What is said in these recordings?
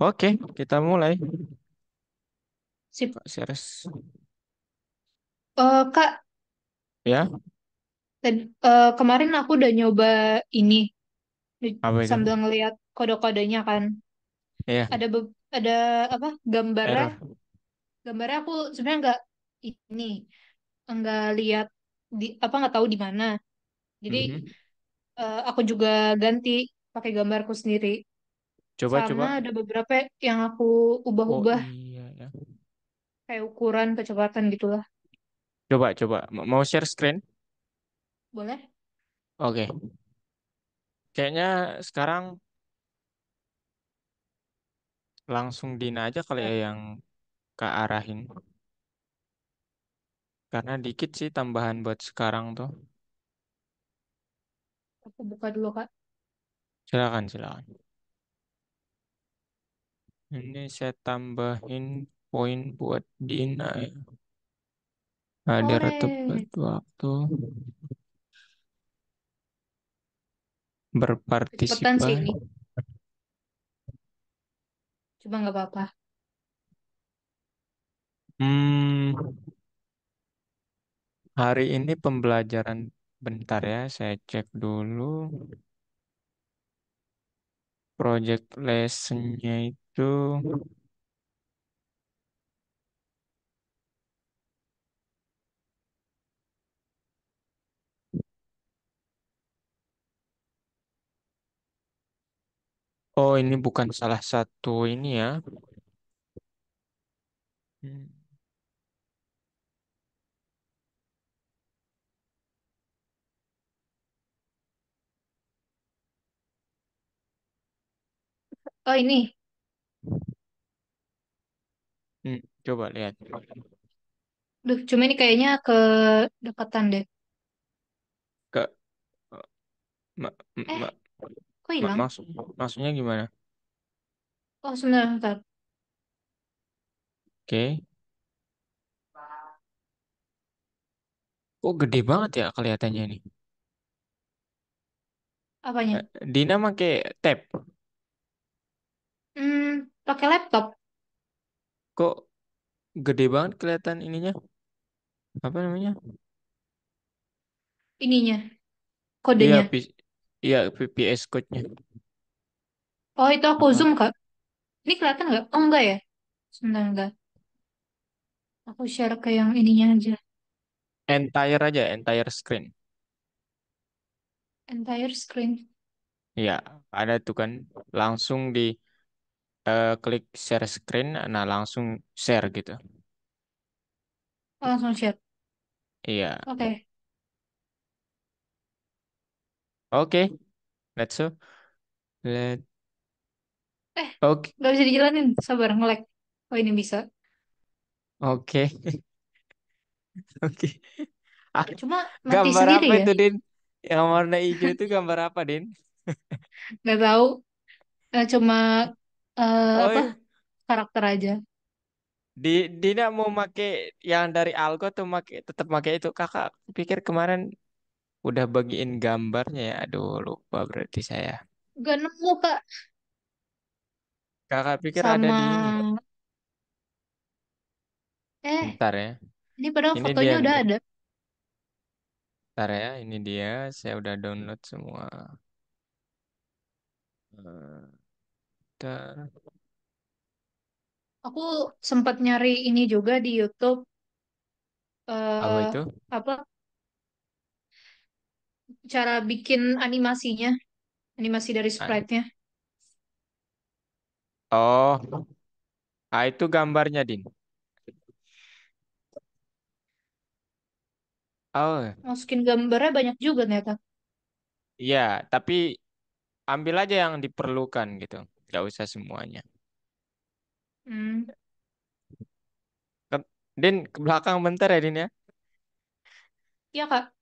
Oke, kita mulai. Sip. Kak Seres. Kak, Ya, kemarin aku udah nyoba ini apa itu? sambil ngeliat kode-kodenya kan. Ya, Ada apa? Gambarnya, error. gambarnya aku sebenarnya ini nggak lihat nggak tahu di mana. Jadi Mhm. aku juga ganti pakai gambarku sendiri. Coba, Sama coba. ada beberapa yang aku Oh ubah-ubah iya ya. kayak ukuran, kecepatan gitulah. Coba, coba. Mau share screen? Boleh? Oke. Kayaknya sekarang langsung Dina aja kali Ya, ya yang Kak arahin. Karena dikit sih tambahan buat sekarang tuh. aku buka dulu Kak. Silakan, silakan. Ini saya tambahin poin buat Dina ya. Ada tepat Ore, waktu kecepatan sih berpartisipasi. ini. Cuma nggak apa-apa. Hmm, Hari ini pembelajaran bentar ya, saya cek dulu. Project lessonnya itu, oh ini bukan salah satu ini ya. Hmm. Oh ini. Coba lihat. Duh, cuma ini kayaknya ke dekatan deh. Ke, ma, Eh, ma, kok hilang? maksudnya gimana? Oh, sebentar, sebentar. Oke. Oh gede banget ya kelihatannya ini. Apanya? Dina pakai tab. Pakai laptop Kok gede banget kelihatan ininya? Apa namanya? ininya, Iya, kodenya. iya VPS code-nya. Oh, itu aku zoom, Apa? Kak. Ini kelihatan nggak? Oh, enggak ya? Sebentar, enggak. Aku share ke yang ininya aja. Entire aja, entire screen. Entire screen. Iya, ada tuh kan. Langsung di klik share screen, nah langsung share gitu. Oh, langsung share. Iya. Oke. Oke, let's go. Let. Eh, Oke, nggak bisa dijalanin. Sabar, nge-lag. Oh, ini bisa. oke, oke. Ah, Cuma mati gambar sendiri apa ya? itu, Din? Yang warna hijau itu gambar apa, Din? Nggak tahu. Cuma Oh, apa? iya. Karakter aja. Dina mau make yang dari Algo tuh tetap make itu. Kakak pikir kemarin udah bagiin gambarnya ya. Aduh, lupa berarti saya. Nggak nemu, Kak. Kakak pikir ada Sama... di ini. Eh, Bentar ya. ini padahal Ini dia fotonya udah nih. ada. Bentar ya, ini dia. Saya udah download semua. Eh, Bentar. Aku sempat nyari ini juga di YouTube. Apa eh itu? Apa cara bikin animasinya, animasi dari Ah, sprite-nya. oh, itu gambarnya, Din. Oh, Masukin gambarnya banyak juga ternyata. iya. Tapi ambil aja yang diperlukan gitu. Gak usah semuanya. Hmm, Din, ke belakang bentar ya, Din ya. iya Kak.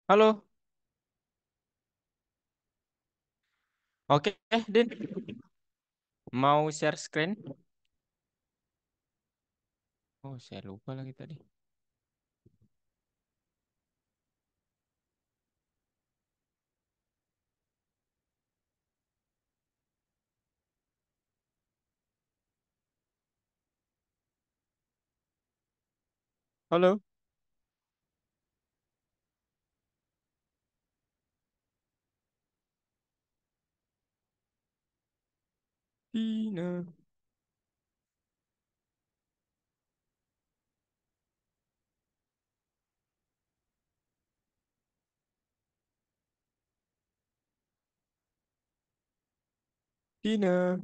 Halo. Oke, Din. Mau share screen? Oh, saya lupa lagi tadi. Halo. Dina. Dina.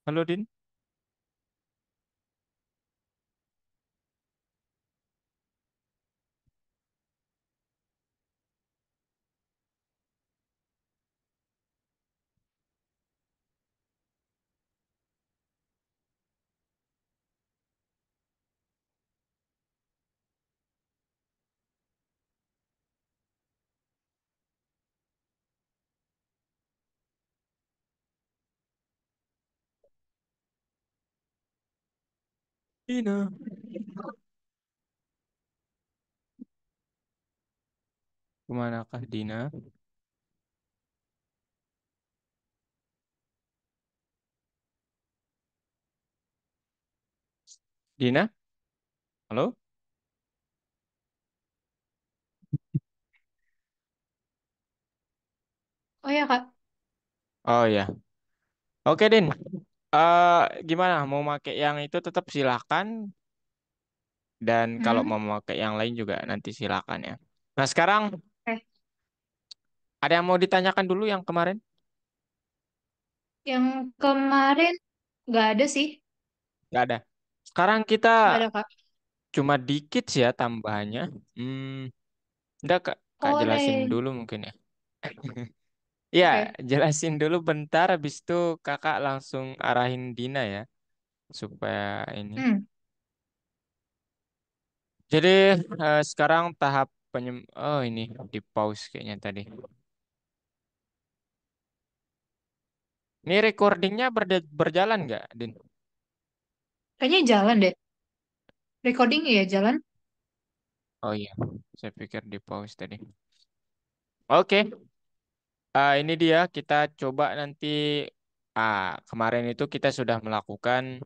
Halo, Din. Dina. Kemanakah Dina? Dina? Halo? Oh ya Kak. Oh ya. Oke, Din. Gimana? Mau pakai yang itu tetap silakan. Dan kalau Hmm? mau pakai yang lain juga nanti silakan ya. Nah, sekarang Eh, ada yang mau ditanyakan dulu yang kemarin? yang kemarin nggak ada sih, Nggak ada. Sekarang kita nggak ada Kak. cuma dikit sih ya tambahannya. Hmm, udah Kak jelasin Boleh. dulu mungkin ya. Ya, Oke. jelasin dulu bentar. Habis itu kakak langsung arahin Dina ya. Supaya ini. Hmm. Jadi sekarang tahap Oh ini di pause kayaknya tadi. Ini recordingnya berjalan nggak, Din? Kayaknya jalan deh. Recording ya jalan. Oh iya, saya pikir di pause tadi. Oke, ini dia kita coba nanti. Kemarin itu kita sudah melakukan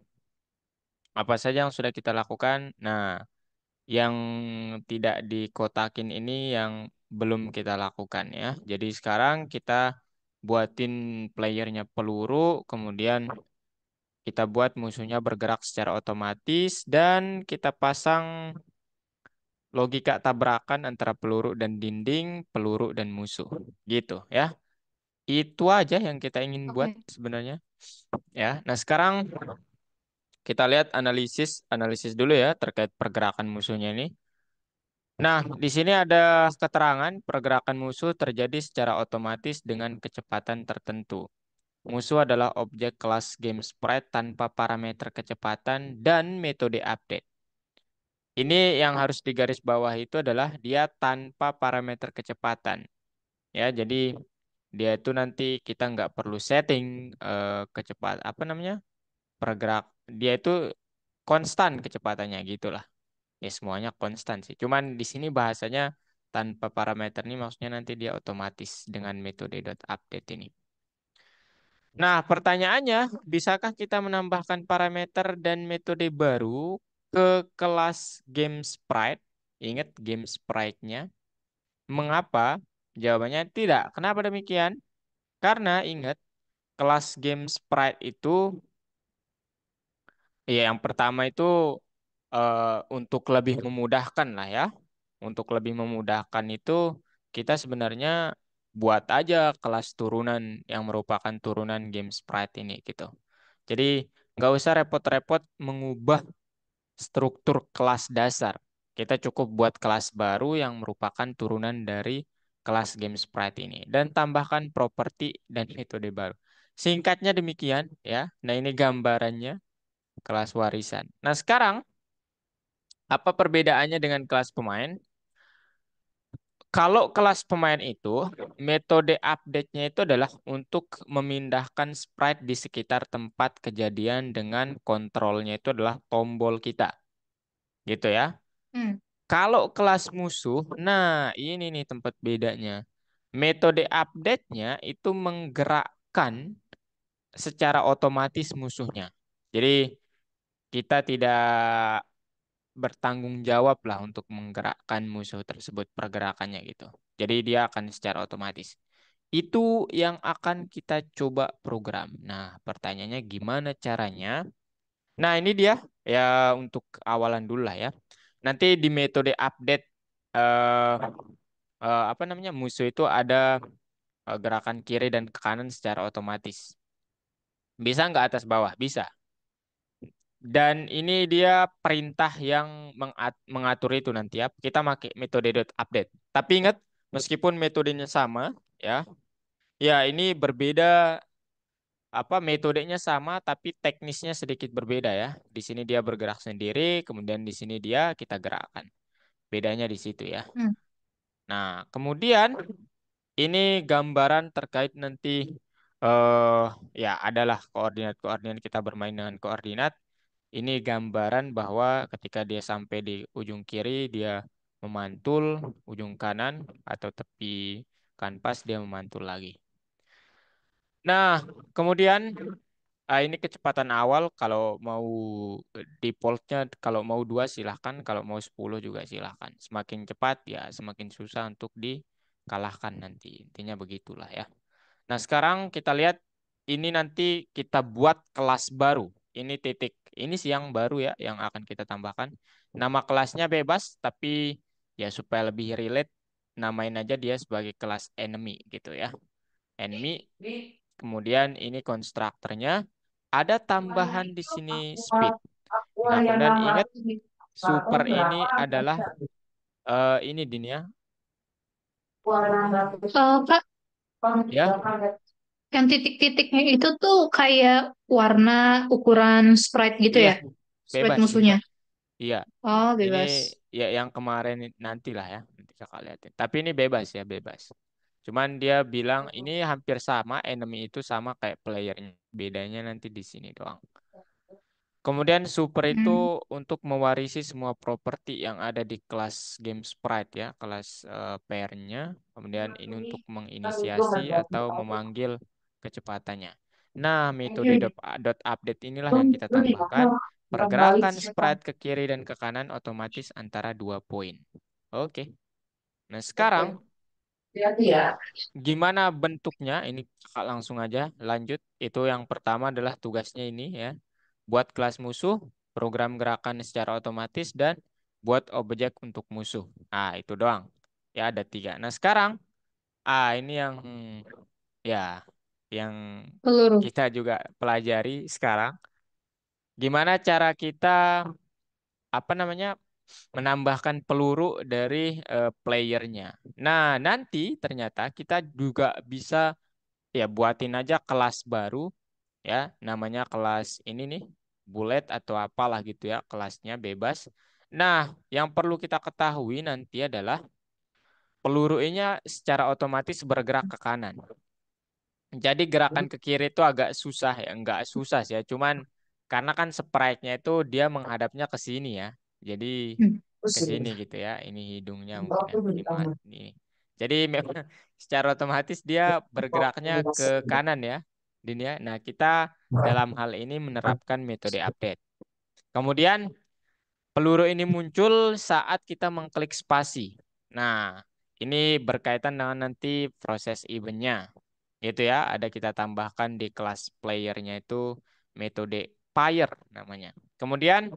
apa saja yang sudah kita lakukan. Nah, yang tidak dikotakin ini yang belum kita lakukan ya. Jadi sekarang kita buatin playernya peluru, kemudian kita buat musuhnya bergerak secara otomatis dan kita pasang logika tabrakan antara peluru dan dinding, peluru dan musuh. Gitu ya. Itu aja yang kita ingin buat Oke. sebenarnya ya. Nah, sekarang kita lihat analisis analisis dulu ya terkait pergerakan musuhnya ini. Nah, di sini ada keterangan pergerakan musuh terjadi secara otomatis dengan kecepatan tertentu. Musuh adalah objek kelas game sprite tanpa parameter kecepatan dan metode update. Ini yang harus digarisbawahi itu adalah dia tanpa parameter kecepatan. Ya, jadi dia itu nanti kita nggak perlu setting kecepat apa namanya pergerak. Dia itu konstan kecepatannya gitulah. Ya semuanya konstan sih. Cuman di sini bahasanya tanpa parameter ini maksudnya nanti dia otomatis dengan metode .update ini. Nah, pertanyaannya, bisakah kita menambahkan parameter dan metode baru ke kelas game sprite? Ingat game sprite-nya. Mengapa? Jawabannya tidak. Kenapa demikian? Karena ingat, kelas game sprite itu, ya yang pertama itu untuk lebih memudahkan lah ya. Untuk lebih memudahkan itu, kita sebenarnya buat aja kelas turunan yang merupakan turunan game sprite ini gitu. Jadi nggak usah repot-repot mengubah struktur kelas dasar. Kita cukup buat kelas baru yang merupakan turunan dari kelas game sprite ini dan tambahkan properti dan metode baru. Singkatnya demikian ya. Nah, ini gambarannya kelas warisan. Nah, sekarang apa perbedaannya dengan kelas pemain? Kalau kelas pemain itu, metode update-nya itu adalah untuk memindahkan sprite di sekitar tempat kejadian dengan kontrolnya itu adalah tombol kita. Gitu ya. Hmm. Kalau kelas musuh, nah ini nih tempat bedanya. Metode update-nya itu menggerakkan secara otomatis musuhnya. Jadi kita tidak bertanggung jawab lah untuk menggerakkan musuh tersebut pergerakannya gitu. Jadi dia akan secara otomatis. Itu yang akan kita coba program. Nah, pertanyaannya gimana caranya? Nah, ini dia ya untuk awalan dulu lah ya. Nanti di metode update eh, apa namanya musuh itu ada gerakan kiri dan ke kanan secara otomatis. Bisa nggak atas bawah? Bisa. Dan ini dia perintah yang mengatur itu nanti ya. Kita pakai metode update. Tapi ingat, meskipun metodenya sama, ya, ya ini berbeda apa metodenya sama tapi teknisnya sedikit berbeda ya. Di sini dia bergerak sendiri, kemudian di sini dia kita gerakkan. Bedanya di situ ya. Hmm. Nah, kemudian ini gambaran terkait nanti eh ya adalah koordinat-koordinat kita bermain dengan koordinat. Ini gambaran bahwa ketika dia sampai di ujung kiri dia memantul, ujung kanan atau tepi kanvas dia memantul lagi. Nah, kemudian ini kecepatan awal kalau mau defaultnya kalau mau 2 silahkan, kalau mau 10 juga silahkan. Semakin cepat ya semakin susah untuk dikalahkan nanti. Intinya begitulah ya. Nah, sekarang kita lihat ini nanti kita buat kelas baru. Ini titik. Ini sih yang baru ya yang akan kita tambahkan. Nama kelasnya bebas tapi ya supaya lebih relate namain aja dia sebagai kelas enemy gitu ya. Enemy. Kemudian ini konstruktornya. Ada tambahan di sini speed. Nah, kemudian ingat super ini adalah ini Din ya. Kak, Ya, yang titik-titiknya itu tuh kayak warna ukuran sprite gitu iya, ya? Sprite bebas sih. musuhnya. Iya, Oh, ini bebas. ya yang kemarin nantilah ya, nanti kakak lihatin. Tapi ini bebas ya, bebas. Cuman dia bilang ini hampir sama, enemy itu sama kayak playernya. Bedanya nanti di sini doang. Kemudian super itu Hmm. untuk mewarisi semua properti yang ada di kelas game sprite ya, kelas pair-nya. Kemudian ini untuk menginisiasi atau memanggil kecepatannya. Nah, metode update inilah yang kita tambahkan. Pergerakan sprite ke kiri dan ke kanan otomatis antara 2 poin. Oke. Nah, sekarang gimana bentuknya? Ini kakak langsung aja lanjut. Itu yang pertama adalah tugasnya ini ya. Buat kelas musuh, program gerakan secara otomatis, dan buat objek untuk musuh. Ah, itu doang. Ya, ada 3. Nah, sekarang, ini yang ya, yang Peluru. kita juga pelajari sekarang. Gimana cara kita, apa namanya, menambahkan peluru dari playernya. Nah, nanti ternyata kita juga bisa ya buatin aja kelas baru ya namanya kelas ini nih bullet atau apalah gitu ya kelasnya bebas. Nah, yang perlu kita ketahui nanti adalah peluru ini secara otomatis bergerak ke kanan. Jadi gerakan ke kiri itu agak susah ya, enggak susah sih ya, cuman karena kan sprite-nya itu dia menghadapnya ke sini ya. Jadi Hmm. ke sini gitu ya. Ini hidungnya mungkin ya. Ini. Jadi memang secara otomatis dia bergeraknya ke kanan ya, Din ya. Nah, kita dalam hal ini menerapkan metode update. Kemudian peluru ini muncul saat kita mengklik spasi. Nah, ini berkaitan dengan nanti proses eventnya. Gitu ya, ada kita tambahkan di kelas playernya itu metode fire namanya. Kemudian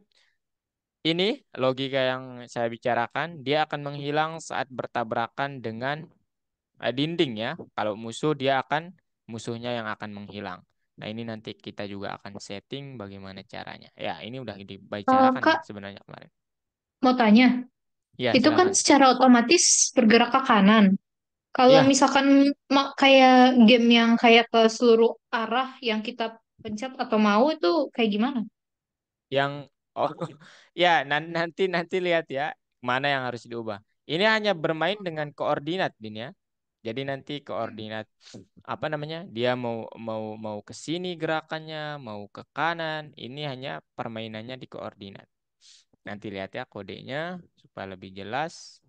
ini logika yang saya bicarakan, dia akan menghilang saat bertabrakan dengan dinding ya. Kalau musuh dia akan musuhnya yang akan menghilang. Nah, ini nanti kita juga akan setting bagaimana caranya. Ya, ini udah dibicarakan Kak, sebenarnya kemarin. mau tanya. Ya, Itu kan silakan. secara otomatis bergerak ke kanan. Kalau Ya, misalkan kayak game yang kayak ke seluruh arah yang kita pencet atau mau itu kayak gimana? yang oh ya nanti nanti lihat ya mana yang harus diubah. Ini hanya bermain dengan koordinat Din ya. Jadi nanti koordinat apa namanya? Dia mau ke sini gerakannya, mau ke kanan. Ini hanya permainannya di koordinat. Nanti lihat ya kodenya supaya lebih jelas.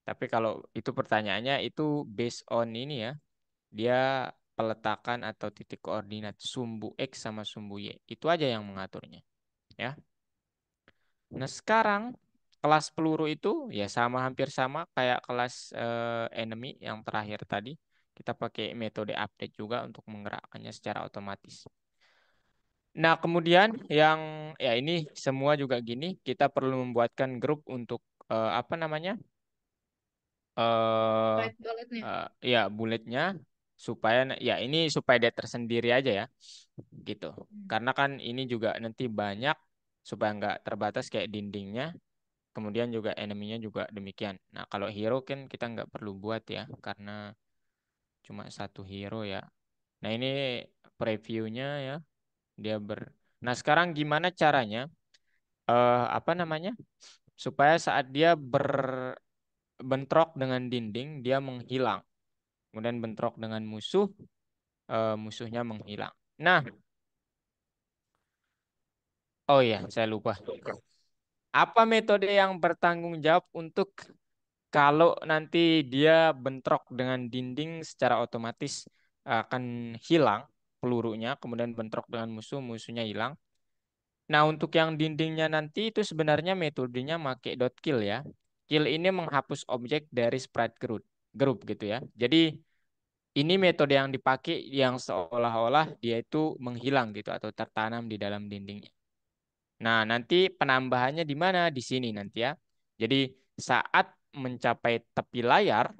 Tapi kalau itu pertanyaannya itu based on ini ya. Dia peletakan atau titik koordinat sumbu X sama sumbu Y. Itu aja yang mengaturnya, ya. Nah, sekarang kelas peluru itu ya sama hampir sama kayak kelas enemy yang terakhir tadi. Kita pakai metode update juga untuk menggerakkannya secara otomatis. Nah, kemudian yang ya ini semua juga gini, kita perlu membuatkan grup untuk apa namanya? eh Right bulletnya. ya bulletnya supaya ya ini supaya dia tersendiri aja ya gitu Hmm. karena kan ini juga nanti banyak supaya nggak terbatas kayak dindingnya kemudian juga enemy-nya juga demikian. Nah kalau hero kan kita nggak perlu buat ya karena cuma satu hero ya. Nah ini previewnya ya dia nah sekarang gimana caranya apa namanya supaya saat dia berbentrok dengan dinding dia menghilang kemudian bentrok dengan musuh, musuhnya menghilang. Nah, oh iya, saya lupa. Apa metode yang bertanggung jawab untuk kalau nanti dia bentrok dengan dinding secara otomatis akan hilang pelurunya, kemudian bentrok dengan musuh, musuhnya hilang. Nah, untuk yang dindingnya nanti itu sebenarnya metodenya make dot kill ya. Kill ini menghapus objek dari sprite group gitu ya. Jadi ini metode yang dipakai yang seolah-olah dia itu menghilang gitu atau tertanam di dalam dindingnya. Nah, nanti penambahannya di mana? Di sini nanti ya. Jadi saat mencapai tepi layar,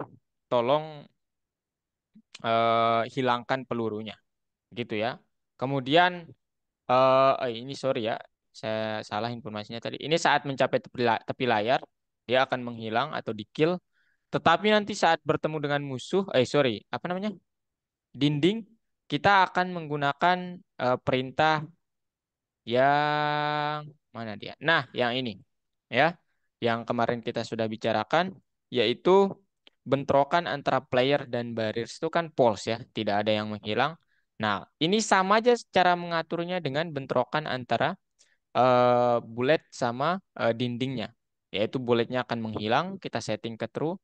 tolong hilangkan pelurunya, gitu ya. Kemudian ini sorry ya, saya salah informasinya tadi. Ini saat mencapai tepi layar, dia akan menghilang atau di kill. Tetapi nanti saat bertemu dengan musuh, sorry, apa namanya? Dinding, kita akan menggunakan perintah yang mana dia? Nah, yang ini ya, yang kemarin kita sudah bicarakan, yaitu bentrokan antara player dan barriers itu kan false ya, tidak ada yang menghilang. Nah, ini sama aja cara mengaturnya dengan bentrokan antara bullet sama dindingnya, yaitu bulletnya akan menghilang, kita setting ke true,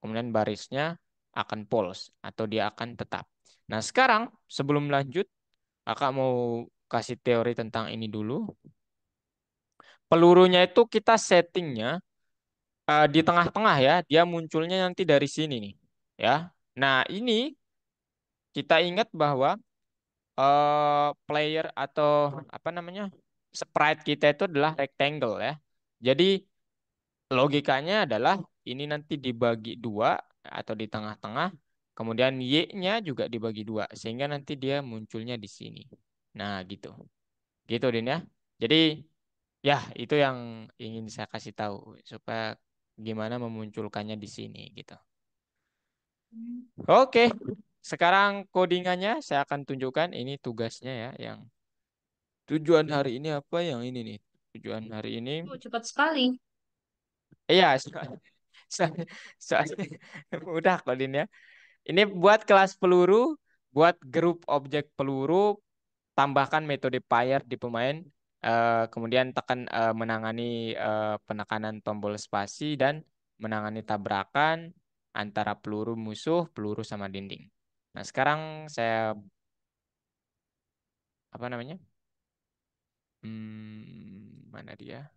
kemudian barisnya akan false atau dia akan tetap. Nah, sekarang sebelum lanjut, Kakak mau kasih teori tentang ini dulu. Pelurunya itu kita settingnya di tengah-tengah ya, dia munculnya nanti dari sini nih, ya. Nah, ini kita ingat bahwa player atau apa namanya sprite kita itu adalah rectangle ya. Jadi logikanya adalah ini nanti dibagi dua atau di tengah-tengah, kemudian Y-nya juga dibagi dua, sehingga nanti dia munculnya di sini. Nah, gitu. Gitu, Din ya. Jadi, ya itu yang ingin saya kasih tahu supaya gimana memunculkannya di sini gitu. Hmm. Oke, sekarang codingannya saya akan tunjukkan. Ini tugasnya ya, yang tujuan hari ini apa yang ini nih? Tujuan hari ini, Oh, cepat sekali. iya, so- soalnya udah Kodin ya. Ini buat kelas peluru, buat grup objek peluru, tambahkan metode fire di pemain, kemudian tekan menangani penekanan tombol spasi dan menangani tabrakan antara peluru musuh, peluru sama dinding. Nah, sekarang saya apa namanya? Mana dia?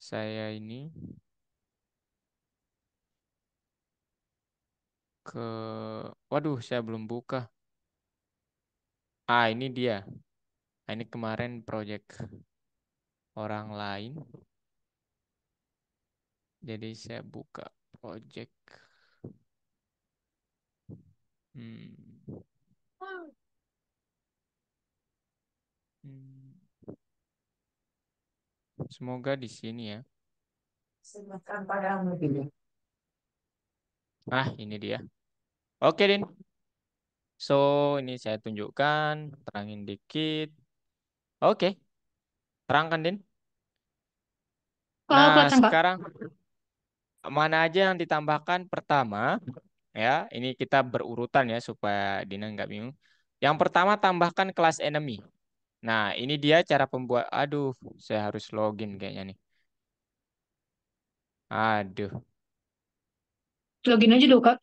Saya ini ke waduh, saya belum buka. Ah, ini dia. Nah, ini kemarin project orang lain. Jadi saya buka project. Hmm. Hmm. Semoga di sini ya. Ah, ini dia. Oke, Din. So, ini saya tunjukkan, terangin dikit. Oke, terangkan, Din. Kalau Nah, kelihatan Kak, sekarang mana aja yang ditambahkan pertama, ya. Ini kita berurutan ya supaya Dina nggak bingung. Yang pertama tambahkan kelas enemy. Nah, ini dia cara pembuat. Aduh, saya harus login kayaknya nih. Aduh, login aja dulu Kak.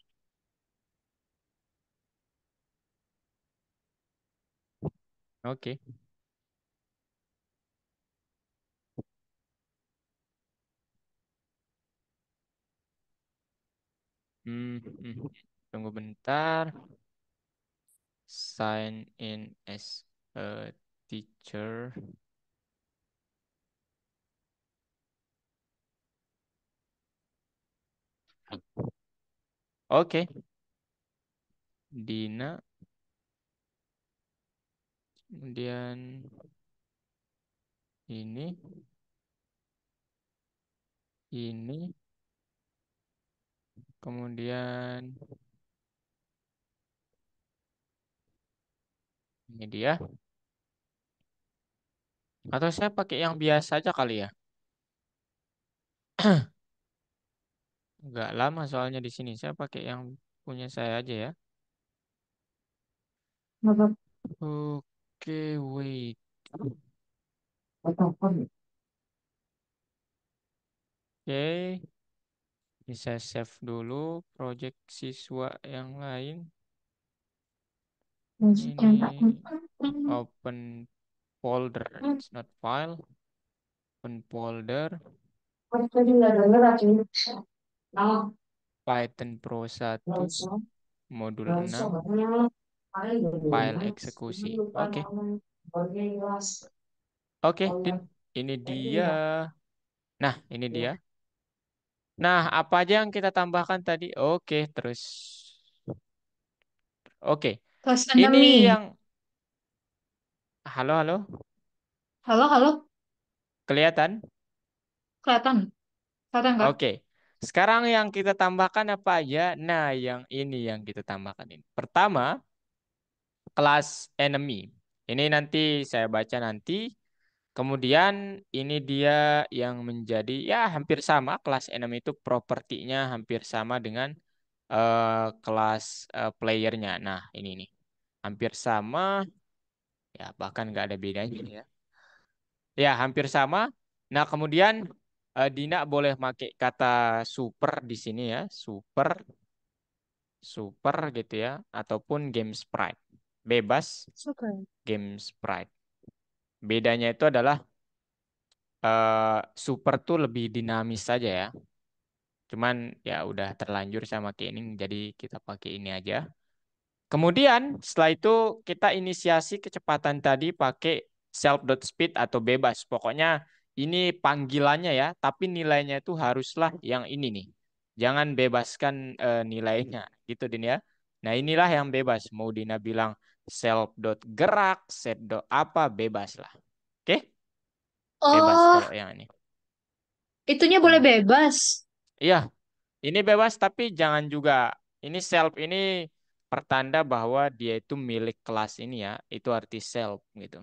oke. Tunggu bentar. Sign in as a teacher. Oke, Dina. Kemudian ini, ini, kemudian ini dia. Atau saya pakai yang biasa aja kali ya. Nggak lama soalnya di sini. Saya pakai yang punya saya aja ya. Oke, wait. Oke, bisa save dulu project siswa yang lain. Ini open folder. It's not file. Open folder. Python Pro 1 modul 6 file eksekusi. Oke. Oke, Din. Ini dia. Nah, ini dia. Nah, apa aja yang kita tambahkan tadi? Oke, terus. Oke. Kelas Ini 6 nih. yang halo halo, Halo, halo. kelihatan? Kelihatan. Kelihatan Kak. Oke. Sekarang yang kita tambahkan apa aja? Nah, yang ini yang kita tambahkan ini. Pertama, kelas enemy. Ini nanti saya baca nanti. Kemudian ini dia yang menjadi ya hampir sama kelas enemy itu propertinya hampir sama dengan kelas playernya. Nah, ini nih. Hampir sama ya bahkan nggak ada bedanya ya. Ya, hampir sama. Nah, kemudian Dina boleh pakai kata super di sini ya, super, super gitu ya, ataupun game sprite. Bebas Suka. game sprite. Bedanya itu adalah super tuh lebih dinamis saja ya. Cuman ya udah terlanjur sama Kening, jadi kita pakai ini aja. Kemudian setelah itu kita inisiasi kecepatan tadi pakai self.speed atau bebas. Pokoknya ini panggilannya ya, tapi nilainya itu haruslah yang ini nih. Jangan bebaskan nilainya gitu Din ya. Nah inilah yang bebas. Mau Dina bilang self.gerak, set. Apa bebas lah. Oke? Bebas Oh, kalau yang ini. itunya boleh Hmm. bebas. Iya, ini bebas tapi jangan juga ini self ini pertanda bahwa dia itu milik kelas ini ya. Itu arti self gitu.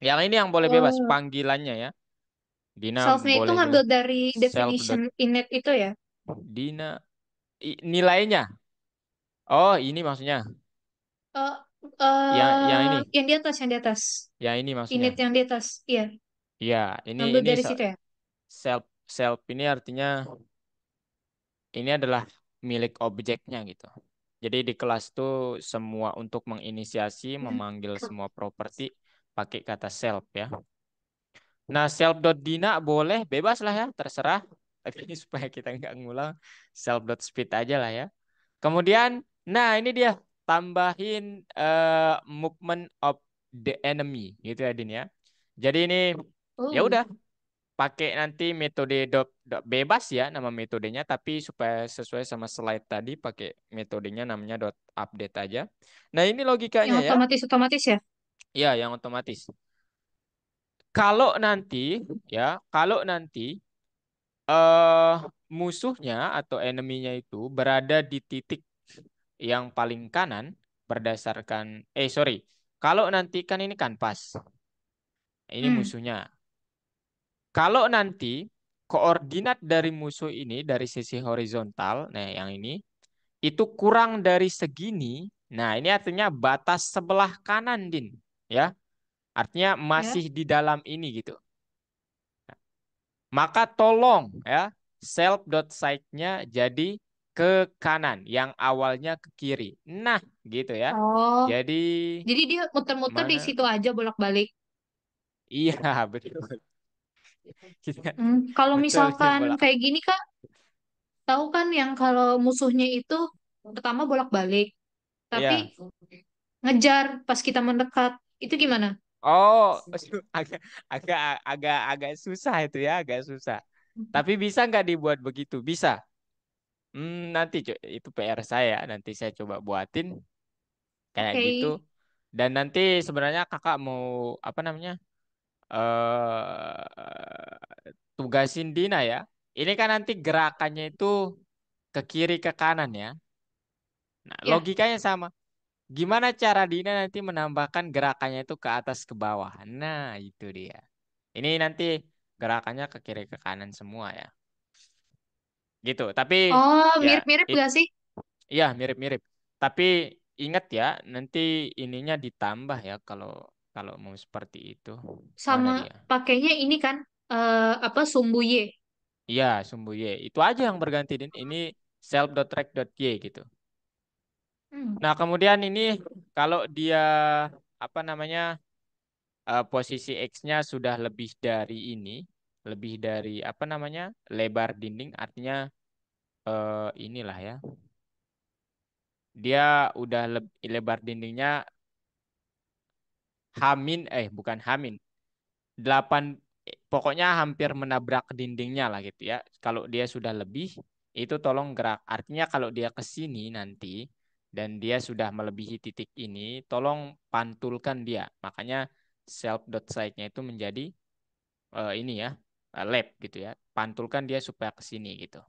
Yang ini yang boleh bebas Oh, panggilannya ya. Dina self-nya itu boleh ngambil bilang dari self definition dot init itu ya? Dina nilainya. Oh, ini maksudnya. Eh, Yang ini. yang di atas, yang di atas. Yang ini maksudnya. Init yang di atas. Iya, Iya, ini ngambil ini dari situ ya? self self ini artinya ini adalah milik objeknya gitu. Jadi di kelas tuh semua untuk menginisiasi, memanggil semua properti pakai kata self ya. Nah, self.dina boleh, bebas lah ya, terserah. Tapi ini supaya kita nggak ngulang, self.speed aja lah ya. Kemudian, nah ini dia, tambahin movement of the enemy gitu ya Din ya. Jadi ini ya Oh, udah pakai nanti metode bebas ya nama metodenya tapi supaya sesuai sama slide tadi pakai metodenya namanya dot update aja. Nah, ini yang logikanya ya. otomatis-otomatis ya? Ya, yang otomatis. Kalau nanti ya, kalau nanti eh musuhnya atau eneminya itu berada di titik yang paling kanan berdasarkan sorry. Kalau nanti kan ini kanvas. Ini Hmm, musuhnya. Kalau nanti koordinat dari musuh ini dari sisi horizontal, nah yang ini itu kurang dari segini. Nah, ini artinya batas sebelah kanan, Din. Ya, artinya ya. masih di dalam ini gitu. Maka tolong ya self dot side-nya jadi ke kanan, yang awalnya ke kiri. Nah, gitu ya. Oh, Jadi jadi dia muter-muter di mana? situ aja bolak-balik. Iya, betul. Kita Kalau betul sih misalkan bolak. kayak gini Kak, tahu kan yang kalau musuhnya itu pertama bolak-balik, tapi Iya. ngejar pas kita mendekat. Itu gimana? Oh, agak agak agak susah itu ya, agak susah. Tapi bisa nggak dibuat begitu? Bisa. Nanti itu PR saya. Nanti saya coba buatin kayak Oke. gitu. Dan nanti sebenarnya kakak mau apa namanya? Tugasin Dina ya. Ini kan nanti gerakannya itu ke kiri ke kanan ya. Nah, Ya. logikanya sama. Gimana cara Dina nanti menambahkan gerakannya itu ke atas ke bawah? Nah, itu dia. Ini nanti gerakannya ke kiri ke kanan semua ya. Gitu. Tapi Oh, ya mirip-mirip it, gak sih? iya mirip-mirip. Tapi ingat ya, nanti ininya ditambah ya kalau kalau mau seperti itu. Mana Sama dia? pakainya ini kan apa sumbu Y. Iya, sumbu Y. Itu aja yang berganti Din. Ini self.track.y gitu. Hmm, Nah, kemudian ini kalau dia apa namanya? Posisi X-nya sudah lebih dari ini, lebih dari apa namanya? Lebar dinding artinya inilah ya. Dia udah lebar dindingnya bukan hamin 8, pokoknya hampir menabrak dindingnya lah gitu ya. Kalau dia sudah lebih itu tolong gerak. Artinya kalau dia ke sini nanti dan dia sudah melebihi titik ini, tolong pantulkan dia. Makanya self dot side-nya itu menjadi ini ya, lap gitu ya. Pantulkan dia supaya ke sini gitu.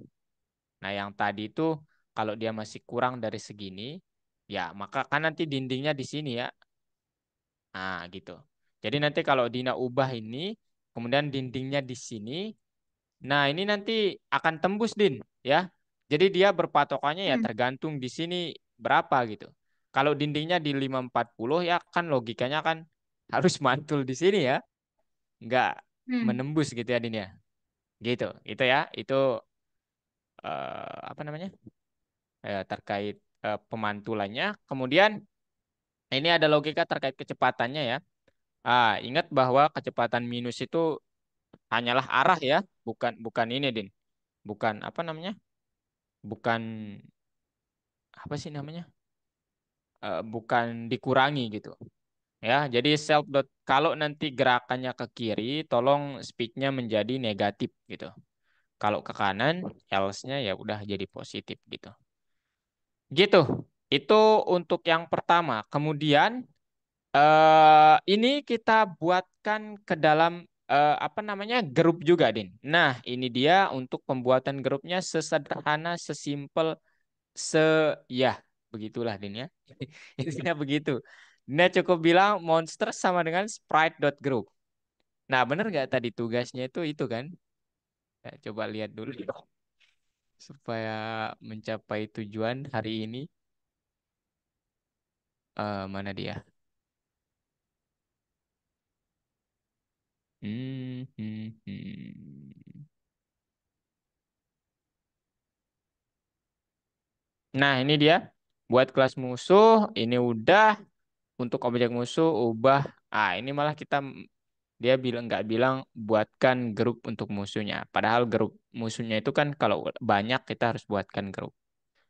Nah, yang tadi itu kalau dia masih kurang dari segini, ya maka kan nanti dindingnya di sini ya. Nah, gitu. Jadi nanti kalau Dina ubah ini, kemudian dindingnya di sini, nah ini nanti akan tembus Din, ya. Jadi dia berpatokannya ya hmm, tergantung di sini berapa gitu. Kalau dindingnya di 540 ya kan logikanya kan harus mantul di sini ya, nggak hmm. menembus gitu ya Din ya. Gitu, itu ya, itu apa namanya? Terkait pemantulannya. Kemudian ini ada logika terkait kecepatannya ya. Ingat bahwa kecepatan minus itu hanyalah arah ya, bukan bukan ini, Din. Bukan apa namanya? Bukan apa sih namanya? Bukan dikurangi gitu. Ya, jadi kalau nanti gerakannya ke kiri, tolong speednya menjadi negatif gitu. Kalau ke kanan, else-nya ya udah jadi positif gitu. Gitu. Itu untuk yang pertama. Kemudian ini kita buatkan ke dalam apa namanya grup juga, Din. Nah, ini dia untuk pembuatan grupnya sesederhana, sesimpel, se ya begitulah, Din ya. Intinya begitu. Dia cukup bilang monster sama dengan sprite.group. Nah, bener nggak tadi tugasnya itu kan? Ya, coba lihat dulu supaya mencapai tujuan hari ini. Mana dia? Hmm, hmm, hmm. Nah, ini dia. Buat kelas musuh, ini udah untuk objek musuh ubah. Ini malah dia bilang nggak bilang buatkan grup untuk musuhnya. Padahal grup musuhnya itu kan kalau banyak kita harus buatkan grup.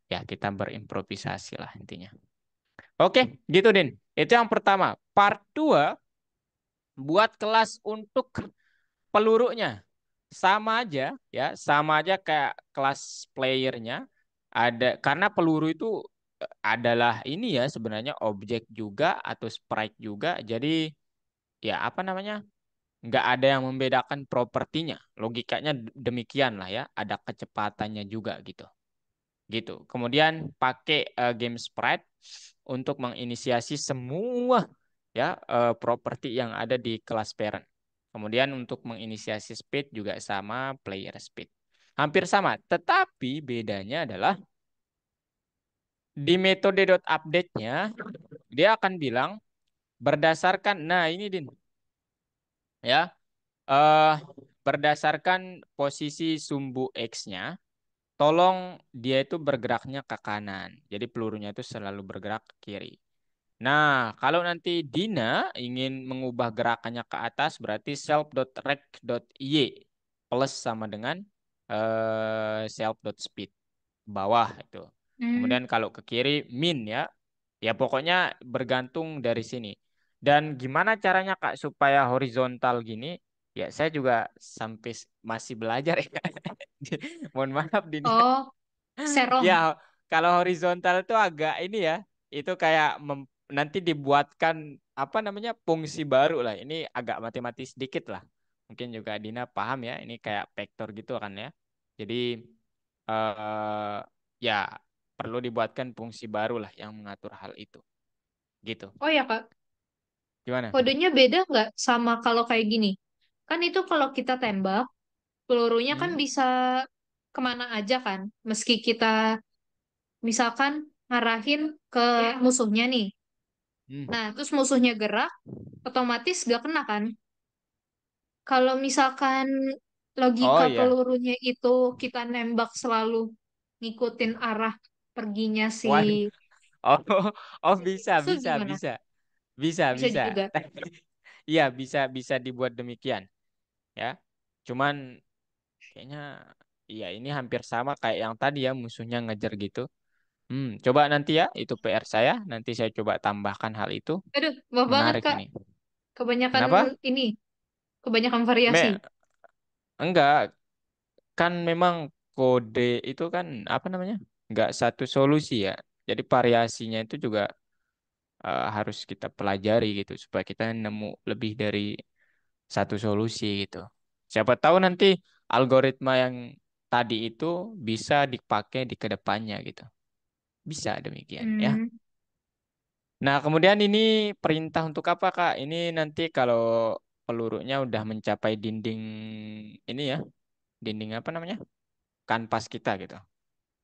Ya, kita berimprovisasi lah intinya. Oke, gitu Din. Itu yang pertama. Part 2 buat kelas untuk pelurunya. Sama aja ya, sama aja kayak kelas playernya. Karena peluru itu adalah ini ya sebenarnya objek juga atau sprite juga. Jadi ya apa namanya? nggak ada yang membedakan propertinya. Logikanya demikian lah ya. Ada kecepatannya juga gitu. Gitu. Kemudian pakai game sprite untuk menginisiasi semua ya properti yang ada di kelas parent. Kemudian untuk menginisiasi speed juga sama player speed. Hampir sama, tetapi bedanya adalah di metode .update-nya dia akan bilang berdasarkan, nah ini Din ya, eh berdasarkan posisi sumbu X-nya, tolong dia itu bergeraknya ke kanan. Jadi pelurunya itu selalu bergerak ke kiri. Nah, kalau nanti Dina ingin mengubah gerakannya ke atas, berarti self.rect.y plus sama dengan self.speed bawah itu. Hmm. Kemudian kalau ke kiri min ya. Ya pokoknya bergantung dari sini. Dan gimana caranya Kak supaya horizontal gini? Ya saya juga sampai masih belajar ya. Mohon maaf Dini. Oh, Ya, serong. kalau horizontal itu agak ini ya, itu kayak nanti dibuatkan apa namanya fungsi baru lah. Ini agak matematis sedikit lah. Mungkin juga Dina paham ya, ini kayak vektor gitu kan ya. Jadi ya perlu dibuatkan fungsi baru lah yang mengatur hal itu. Gitu. Oh ya Kak, Gimana? kodenya beda nggak sama kalau kayak gini? Kan itu kalau kita tembak, pelurunya kan Hmm? bisa kemana aja kan? Meski kita misalkan ngarahin ke musuhnya nih. Hmm. Nah, terus musuhnya gerak, otomatis gak kena kan? Kalau misalkan Oh logika iya. pelurunya itu kita nembak selalu ngikutin arah perginya si Waduh. Oh, oh si bisa, musuh bisa, gimana? bisa. Bisa, Bisa bisa. juga. Iya, bisa, bisa dibuat demikian ya. Cuman kayaknya iya ini hampir sama kayak yang tadi ya musuhnya ngejar gitu. Coba nanti ya itu PR saya. Nanti saya coba tambahkan hal itu. Aduh, maaf banget Menarik Kak. ini. Kebanyakan Kenapa? ini, kebanyakan variasi. Enggak, kan memang kode itu kan apa namanya? Enggak satu solusi ya. Jadi variasinya itu juga harus kita pelajari gitu supaya kita nemu lebih dari satu solusi gitu. Siapa tahu nanti algoritma yang tadi itu bisa dipakai di kedepannya gitu. Bisa demikian ya. Hmm. Nah, kemudian ini perintah untuk apa, Kak? Ini nanti kalau pelurunya udah mencapai dinding ini ya, dinding apa namanya? Kanvas kita gitu.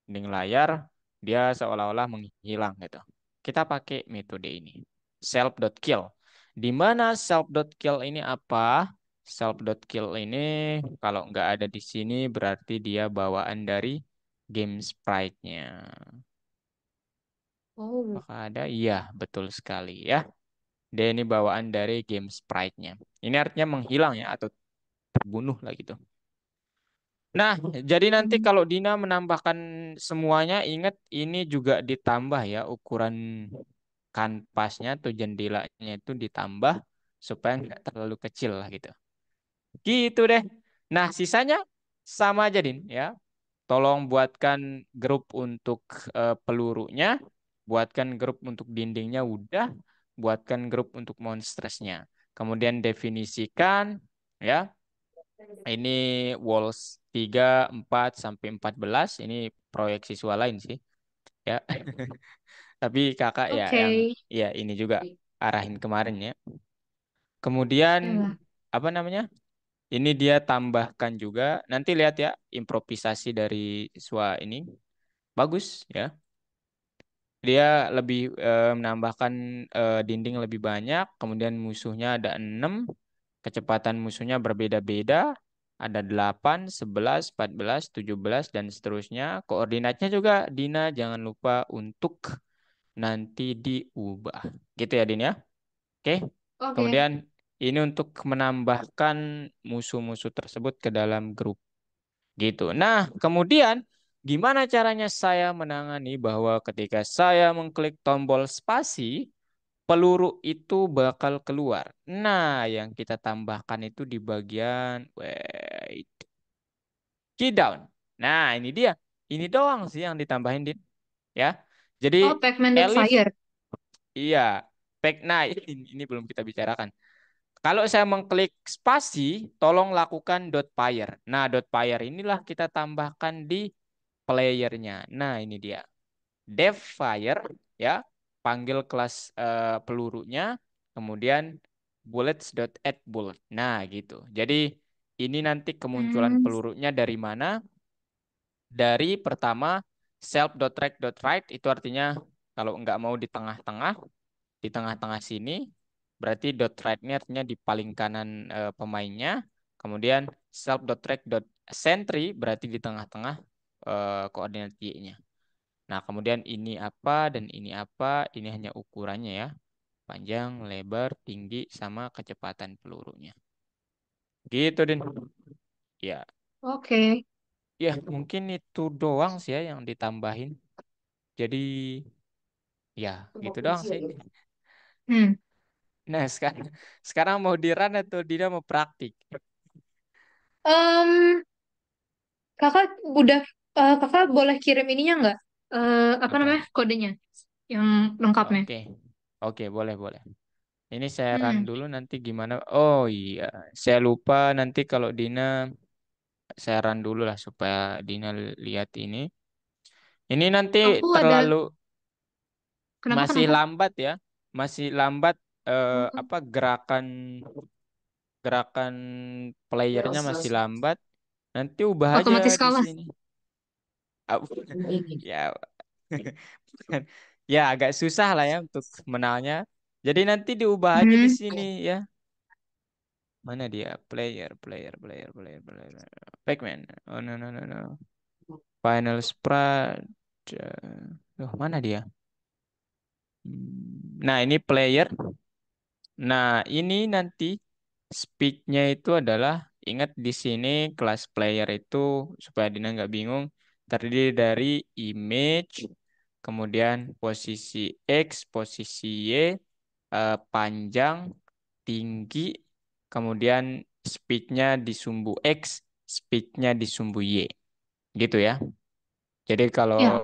Dinding layar, dia seolah-olah menghilang gitu. Kita pakai metode ini. Self.kill. Di mana self.kill ini apa? Self.kill ini kalau nggak ada di sini berarti dia bawaan dari game sprite-nya. Oh. Apakah ada? Iya, betul sekali ya. Dia ini bawaan dari game sprite-nya. Ini artinya menghilang ya atau terbunuh lah gitu. Nah, jadi nanti Hmm. kalau Dina menambahkan semuanya, ingat ini juga ditambah ya ukuran kanvasnya atau jendelanya itu ditambah supaya nggak terlalu kecil lah gitu. Gitu deh. Nah, sisanya sama aja Din ya. Tolong buatkan grup untuk pelurunya, buatkan grup untuk dindingnya udah, buatkan grup untuk monstersnya. Kemudian definisikan ya. Ini walls 3, 4 sampai 14 ini proyek siswa lain sih ya. Tapi kakak ya Oke. yang ya ini juga arahin kemarin ya. Kemudian Ya. apa namanya? Ini dia tambahkan juga. Nanti lihat ya improvisasi dari siswa ini bagus ya. Dia lebih menambahkan dinding lebih banyak. Kemudian musuhnya ada 6. Kecepatan musuhnya berbeda-beda. Ada 8, 11, 14, 17, dan seterusnya. Koordinatnya juga Dina jangan lupa untuk nanti diubah. Gitu ya Din ya. Oke. Oke. Kemudian ini untuk menambahkan musuh-musuh tersebut ke dalam grup. Gitu. Nah, kemudian gimana caranya saya menangani bahwa ketika saya mengklik tombol spasi, peluru itu bakal keluar. Nah, yang kita tambahkan itu di bagian wait, key down. Nah, ini dia. Ini doang sih yang ditambahin, Din. Ya. Jadi Oh, Pac-Man Elif, Fire. iya. Nah, ini belum kita bicarakan. Kalau saya mengklik spasi, tolong lakukan dot fire. Nah, dot fire inilah kita tambahkan di playernya. Nah, ini dia. Def fire ya, panggil kelas pelurunya, kemudian bullets dot add bullet. Nah, gitu. Jadi ini nanti kemunculan Hmm. pelurunya dari mana? Dari pertama self.track.right itu artinya kalau nggak mau di tengah-tengah sini berarti dot right ini artinya di paling kanan pemainnya. Kemudian self.track.sentry berarti di tengah-tengah koordinat Y-nya. Nah, kemudian ini apa dan ini apa? Ini hanya ukurannya ya. Panjang, lebar, tinggi, sama kecepatan pelurunya. Gitu, Din. Ya, Oke. ya mungkin itu doang sih ya yang ditambahin. Jadi ya gitu doang sih. Hmm. Nah, sekarang sekarang mau di run atau Dina mau praktik? Em, kakak udah kakak boleh kirim ininya nggak? Apa Apa? namanya kodenya yang lengkapnya? Oke. Oke, boleh, boleh. Ini saya run Hmm. dulu nanti gimana. Oh iya, saya lupa nanti kalau Dina saya run dulu lah supaya Dina lihat ini. Ini nanti Aku ada terlalu kenapa masih kenapa? lambat ya. Masih lambat Oh, apa gerakan gerakan playernya masih lambat. Nanti ubah aja otomatis di kalah. sini. Ah, ya, ya agak susah lah ya untuk menangnya. Jadi nanti diubah aja di Hmm. sini ya. Mana dia? Player. Pac-Man. Oh no no no no. Final Sprite. Oh, mana dia? Nah, ini player. Nah, ini nanti speed-nya itu adalah ingat di sini kelas player itu supaya Dina nggak bingung terdiri dari image, kemudian posisi X, posisi Y, panjang, tinggi, kemudian speed-nya di sumbu X, speed-nya di sumbu Y, gitu ya. Jadi kalau Ya,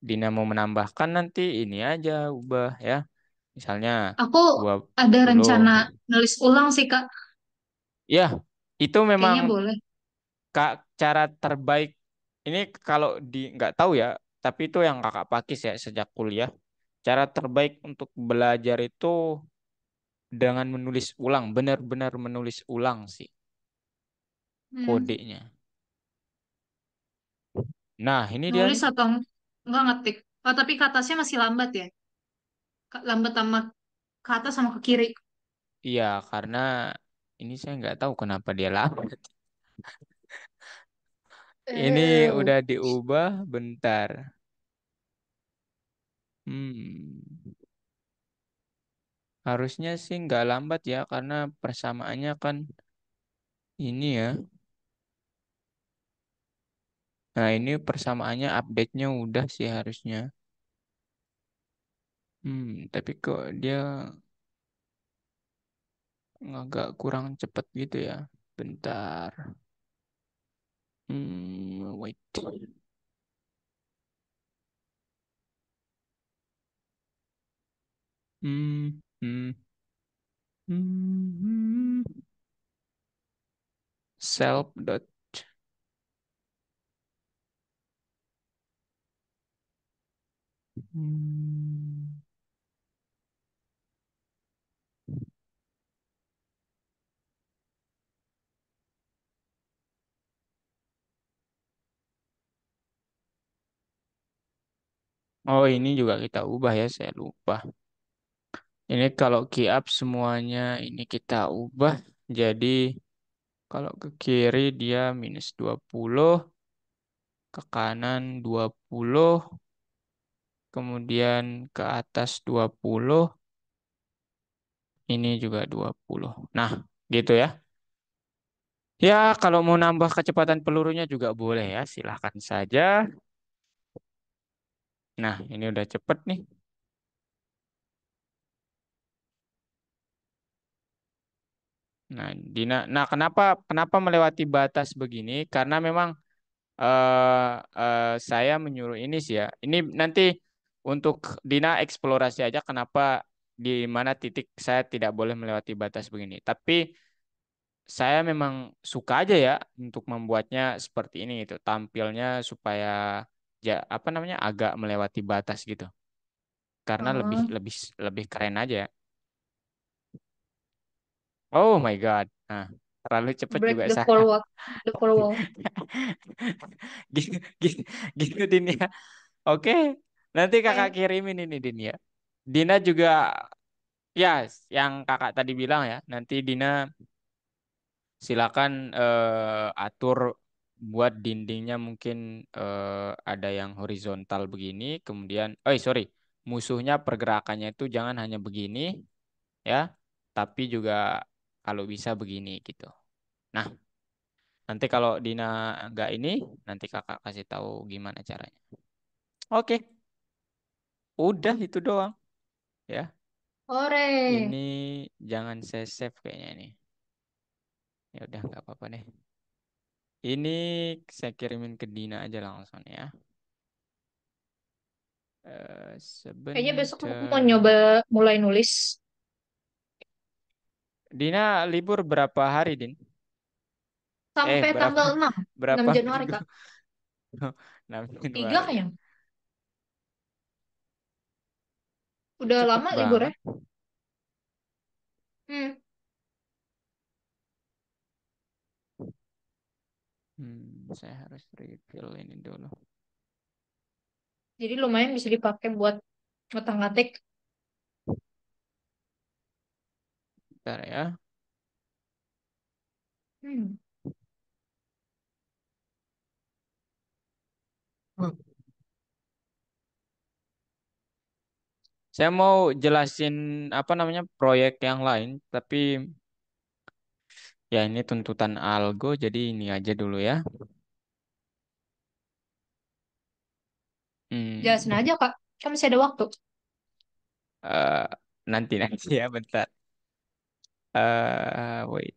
Dina mau menambahkan nanti ini aja ubah ya. Misalnya aku dua ada puluh. rencana nulis ulang sih Kak. Ya, itu memang Kayaknya boleh. Kak cara terbaik ini kalau di nggak tahu ya, tapi itu yang kakak pakis ya sejak kuliah. Cara terbaik untuk belajar itu dengan menulis ulang, benar-benar menulis ulang sih Hmm. kodenya. Nah, ini dia Nulis nih. atau enggak ngetik? Oh, tapi ke atasnya masih lambat ya? Lambat sama ke atas sama ke kiri. Iya, karena ini saya nggak tahu kenapa dia lambat. Ini Eh, udah diubah bentar. Hmm, harusnya sih nggak lambat ya karena persamaannya kan ini ya. Nah, ini persamaannya update-nya udah sih harusnya. Tapi kok dia agak kurang cepet gitu ya. Bentar. Wait. Hmm, hmm, hmm. Self dot. Hmm. Oh, ini juga kita ubah ya, saya lupa. Ini kalau key up semuanya ini kita ubah. Jadi kalau ke kiri dia -20, ke kanan 20, kemudian ke atas 20, ini juga 20. Nah, gitu ya. Ya, kalau mau nambah kecepatan pelurunya juga boleh ya, silahkan saja. Nah, ini udah cepet nih. Nah, nah kenapa kenapa melewati batas begini? Karena memang saya menyuruh ini sih ya. Ini nanti untuk Dina eksplorasi aja kenapa di mana titik saya tidak boleh melewati batas begini. Tapi saya memang suka aja ya untuk membuatnya seperti ini gitu, tampilnya supaya ya apa namanya agak melewati batas gitu. Karena lebih Oh, lebih lebih keren aja. Oh my God. Nah, terlalu cepat break juga the saya. fourth wall. The fourth wall. Gitu, gitu, gitu Din ya. Oke, nanti kakak Eh, kirimin ini Din ya. Dina juga ya yang kakak tadi bilang ya. Nanti Dina silakan atur buat dindingnya mungkin ada yang horizontal begini, kemudian, sorry, musuhnya pergerakannya itu jangan hanya begini ya, tapi juga kalau bisa begini gitu. Nah, nanti kalau Dina nggak ini, nanti kakak kasih tahu gimana caranya. Oke, udah itu doang ya. Ore. Ini jangan saya save kayaknya ini. Ya udah nggak apa-apa deh. Ini saya kirimin ke Dina aja langsung ya. Kayaknya besok aku mau Sebentar. nyoba mulai nulis Dina libur berapa hari, Din? sampai Berapa tanggal 6, 6 berapa Januari, minggu? Kak. 6 Tiga Januari ya. kayaknya. Udah Cepet lama libur ya. banget. Hmm. Saya harus refill ini dulu. Jadi lumayan bisa dipakai buat ngotak-ngatik. Bentar ya. Hmm. Saya mau jelasin apa namanya proyek yang lain, tapi ya ini tuntutan algo, jadi ini aja dulu ya. Jelasin Hmm, aja, Kak. Kan masih ada waktu. eh, nanti nanti ya, bentar. Wait.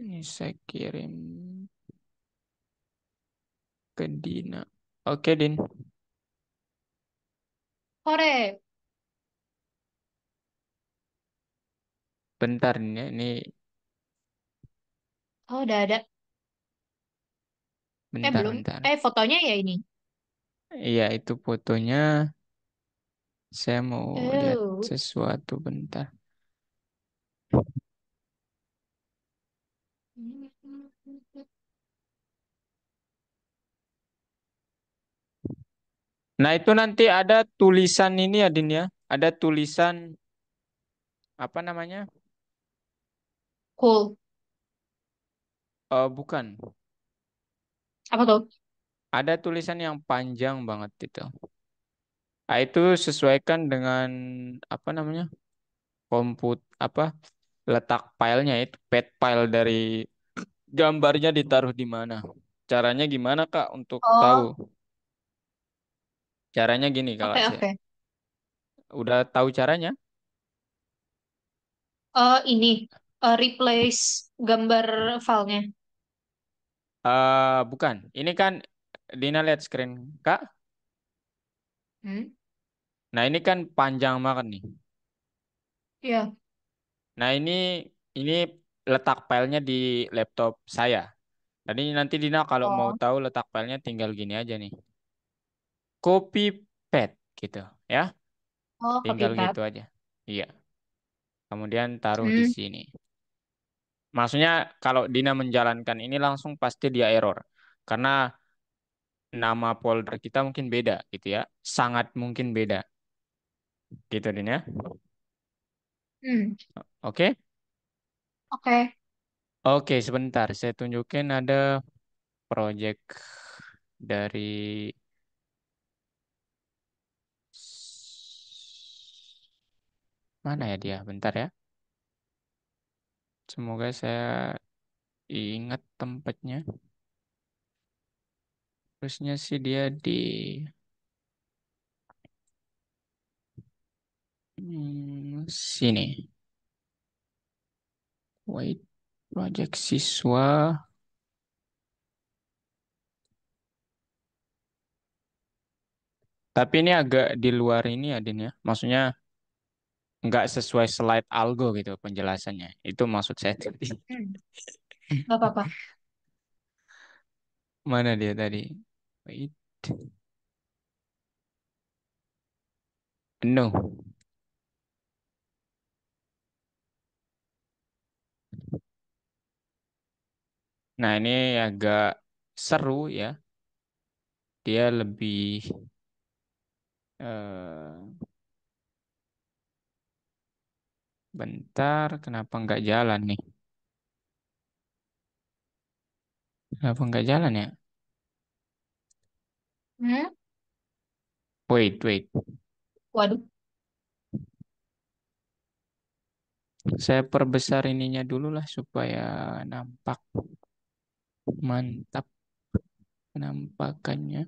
Ini saya kirim ke Dina. Oke, Din. Ore. Bentar ini, ya, ini Oh, udah ada. bentar, Belum. bentar. Fotonya ya ini. Iya, itu fotonya. Saya mau lihat Oh. sesuatu bentar. Nah, itu nanti ada tulisan ini ya, Din ya. Ada tulisan apa namanya? Cool. Bukan. Apa tuh? Ada tulisan yang panjang banget itu. Nah, itu sesuaikan dengan apa namanya? Komput apa? Letak filenya itu pet file dari gambarnya ditaruh di mana. Caranya gimana, Kak, untuk tahu? Oh, Caranya gini oke, kalau saya. oke. Udah tahu caranya? Ini replace gambar filenya. Bukan. Ini kan Dina lihat screen, Kak. Hmm? Nah, ini kan panjang banget nih. Iya. Nah, ini letak filenya di laptop saya. Jadi nanti Dina kalau mau Oh, tahu letak filenya tinggal gini aja nih. Copy paste gitu ya. oh, Tinggal copy gitu paste. aja. Iya. Kemudian taruh di Hmm. sini. Maksudnya kalau Dina menjalankan ini langsung pasti dia error. Karena nama folder kita mungkin beda gitu ya. Sangat mungkin beda. Gitu Din ya. Hmm. Oke. Oke. Oke, sebentar. Saya tunjukin ada project dari mana ya dia? Bentar ya. Semoga saya ingat tempatnya. Terusnya sih dia di sini. Wait, project siswa. Tapi ini agak di luar ini ya, Din ya. Maksudnya nggak sesuai slide algo gitu penjelasannya. Itu maksud saya tadi. Hmm, nggak apa-apa. Mana dia tadi? Wait. No. Nah, ini agak seru ya. Dia lebih eh bentar, kenapa nggak jalan nih? Kenapa nggak jalan ya? Hmm? Wait, wait. Waduh. Saya perbesar ininya dulu lah supaya nampak mantap penampakannya.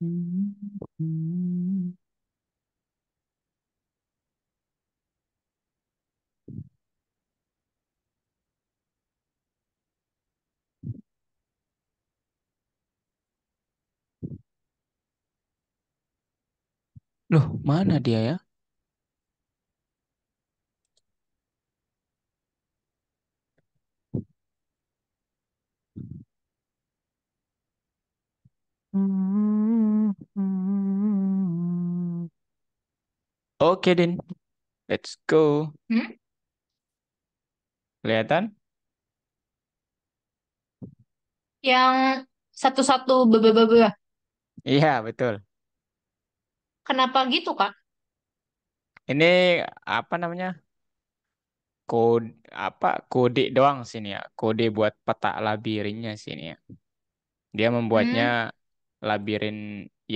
Hmm. Loh, mana dia ya? Oke, Din. Let's go. Hmm? Kelihatan? Yang satu-satu bebe. Iya, betul. Kenapa gitu, Kak? Ini apa namanya? Kode apa? Kode doang sini ya. Kode buat peta labirinnya sini ya. Dia membuatnya Hmm? labirin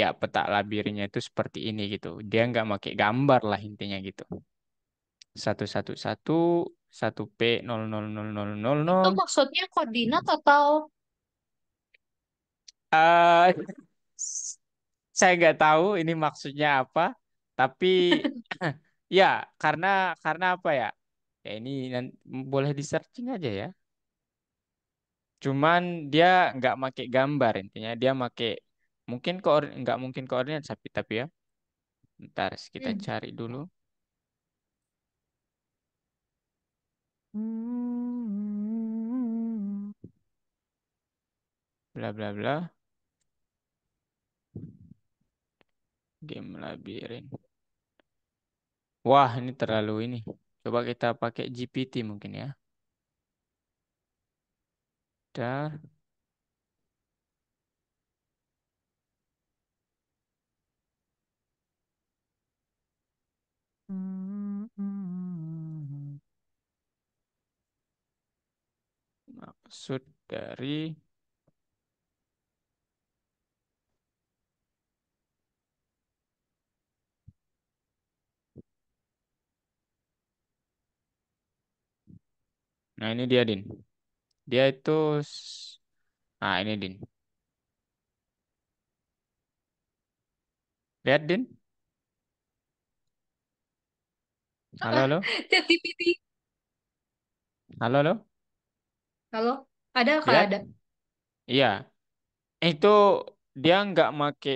ya peta labirinnya itu seperti ini gitu. Dia nggak pakai gambar lah intinya gitu. Satu satu satu satu p nol nol nol nol nol Itu nol. maksudnya koordinat atau... Eh, saya nggak tahu ini maksudnya apa, tapi ya karena apa ya? Ya ini boleh di searching aja ya. Cuman dia nggak make gambar intinya dia make mungkin nggak mungkin koordinat tapi ya. Ntar kita Hmm. cari dulu. Hmm. Bla bla bla. Game labirin. Wah, ini terlalu ini. Coba kita pakai GPT mungkin ya. Dah. Maksud dari nah ini dia Din. Dia itu nah ini Din. Lihat Din. Halo halo. ChatGPT. Halo halo. Halo? Ada, Kak? Lihat. Ada. Iya. Itu dia nggak make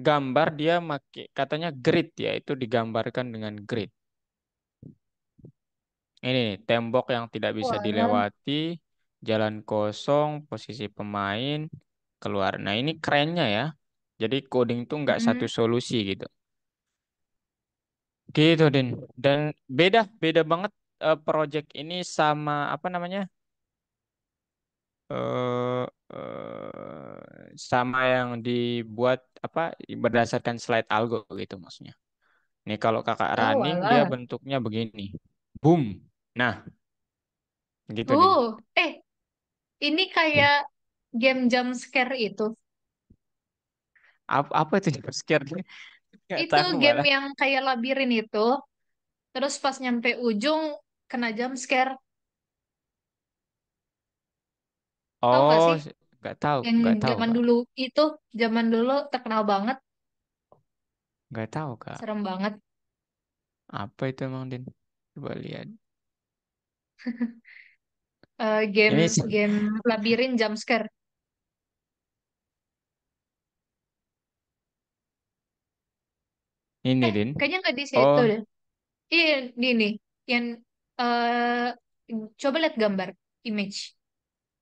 gambar, dia make katanya grid ya. Itu digambarkan dengan grid. Ini nih, tembok yang tidak bisa Walah. dilewati, jalan kosong, posisi pemain, keluar. Nah, ini kerennya ya. Jadi coding tuh nggak satu Hmm. solusi gitu. Gitu, Din. Dan beda, beda banget project ini sama apa namanya? eh sama yang dibuat apa berdasarkan slide algo gitu maksudnya. Nih kalau kakak Oh, running dia walah. bentuknya begini. Boom. Nah, gitu, Din. Eh, ini kayak game jump scare itu. Apa itu jump scare? Nggak Itu tahu game malah. yang kayak labirin itu. Terus pas nyampe ujung, kena jump scare. Tahu gak Oh, sih? nggak tahu, Yang nggak tahu zaman kak, dulu itu, zaman dulu terkenal banget. nggak tahu kak. Serem banget. Apa itu emang Din? Coba lihat. Ini Game game labirin jump scare. ini Din. Kayaknya nggak di situ Oh, deh. Iya, di ini yang coba lihat gambar image.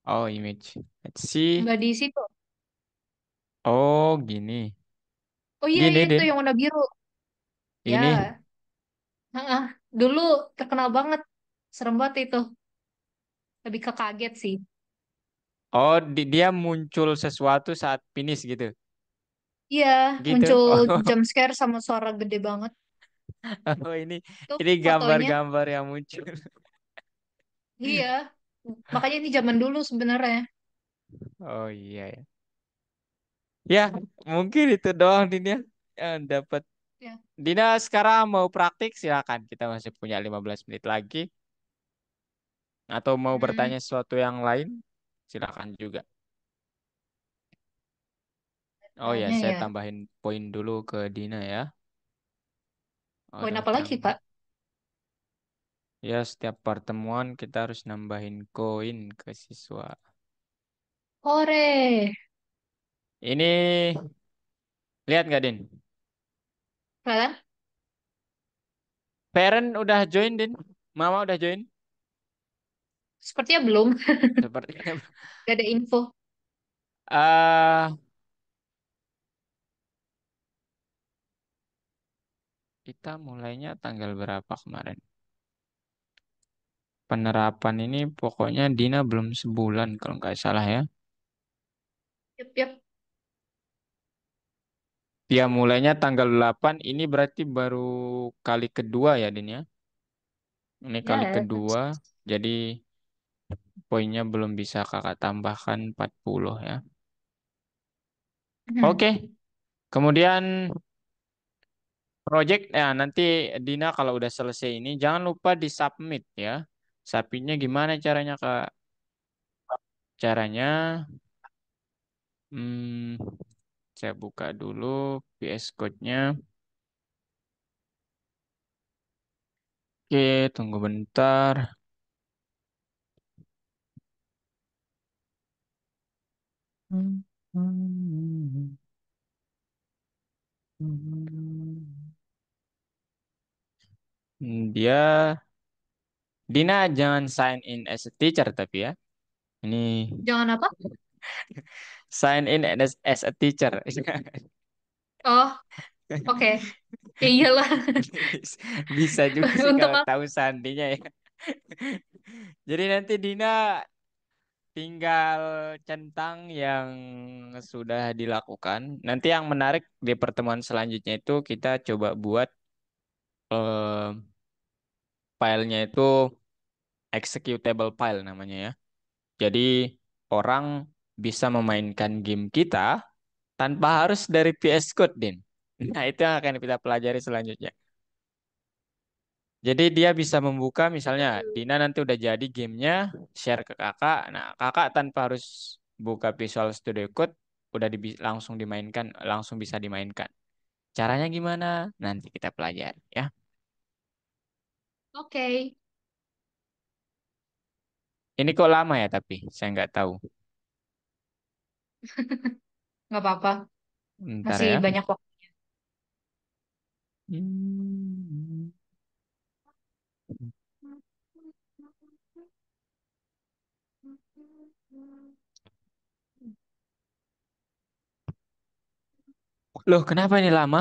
oh image. Let's see. Nggak di situ. Oh, gini. Oh iya, iya Gini itu Din. yang warna biru. Ini. Ya, heeh. Dulu terkenal banget. Serem banget itu. Lebih ke kaget sih. Oh, dia muncul sesuatu saat finish gitu. Iya, Gitu. muncul Oh, jump scare sama suara gede banget. oh Itu ini fotonya. gambar-gambar yang muncul. Iya, makanya ini zaman dulu sebenarnya. Oh iya ya. Ya, mungkin itu doang Din ya. Yang dapat. Ya. Dina sekarang mau praktik silakan. Kita masih punya 15 menit lagi. Atau mau Hmm, bertanya sesuatu yang lain, silakan juga. Oh ya, tanya saya ya. tambahin poin dulu ke Dina ya. Poin Orang apa yang lagi, Kak? ya setiap pertemuan kita harus nambahin koin ke siswa. Hore. Ini lihat nggak Din? Kalian Parent udah join Din? Mama udah join? sepertinya belum. Sepertinya. Gak ada info. eh kita mulainya tanggal berapa kemarin? Penerapan ini pokoknya Dina belum sebulan kalau nggak salah ya. Yap, yap. Dia mulainya tanggal 8, ini berarti baru kali kedua ya Din ya. Ini kali Ya. kedua, jadi poinnya belum bisa kakak tambahkan 40 ya. Hmm. Oke, kemudian project, ya nanti Dina kalau udah selesai ini, jangan lupa di submit ya. Submitnya gimana caranya Kak? Caranya, hmm, saya buka dulu VS Code-nya. Oke, tunggu bentar. Hmm, hmm, hmm. Dia Dina jangan sign in as a teacher tapi ya. Ini Jangan apa? sign in as a teacher. Oh, oke. Ya iyalah. Bisa juga sih Untuk kalau apa? tahu sandinya ya. Jadi nanti Dina tinggal centang yang sudah dilakukan. Nanti yang menarik di pertemuan selanjutnya itu kita coba buat eh, filenya itu executable file namanya ya. Jadi orang bisa memainkan game kita tanpa harus dari VS Code, Din. Nah, itu yang akan kita pelajari selanjutnya. Jadi dia bisa membuka misalnya Dina nanti udah jadi gamenya, share ke kakak. Nah, kakak tanpa harus buka Visual Studio Code, udah langsung dimainkan, langsung bisa dimainkan. Caranya gimana? Nanti kita pelajari ya. Oke. Ini kok lama ya tapi saya nggak tahu. Nggak apa-apa. Bentar Masih ya. banyak waktu. Hmm. Loh, kenapa ini lama?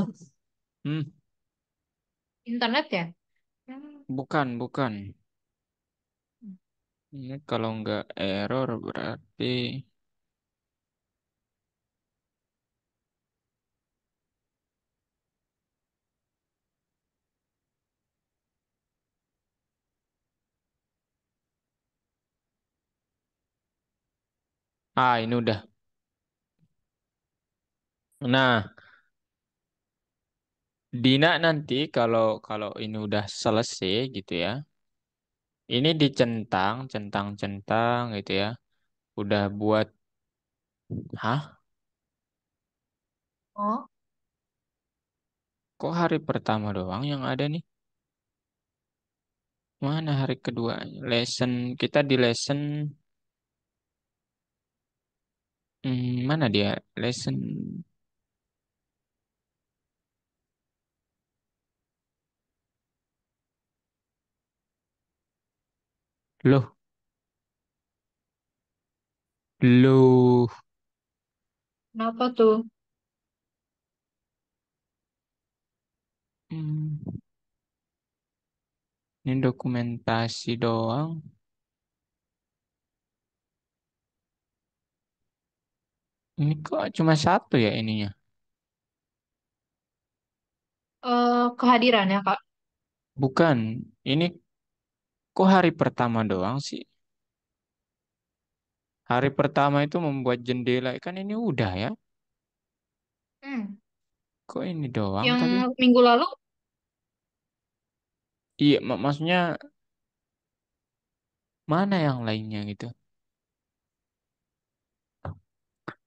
Hmm, Internet ya? Hmm. bukan, bukan. Ini kalau nggak error berarti. Ah, ini udah. Nah, Dina nanti kalau kalau ini udah selesai gitu ya. Ini dicentang, centang-centang gitu ya. Udah buat, hah? Oh, Kok hari pertama doang yang ada nih? Mana hari kedua? Lesson kita di lesson mana dia? Lesson loh, loh. Kenapa tuh? Hmm, ini dokumentasi doang. Ini kok cuma satu ya ininya? Kehadirannya, Kak. Bukan. Ini kok hari pertama doang sih? Hari pertama itu membuat jendela. Kan ini udah ya. Hmm. Kok ini doang Yang tapi? minggu lalu, Iya, maksudnya mana yang lainnya gitu?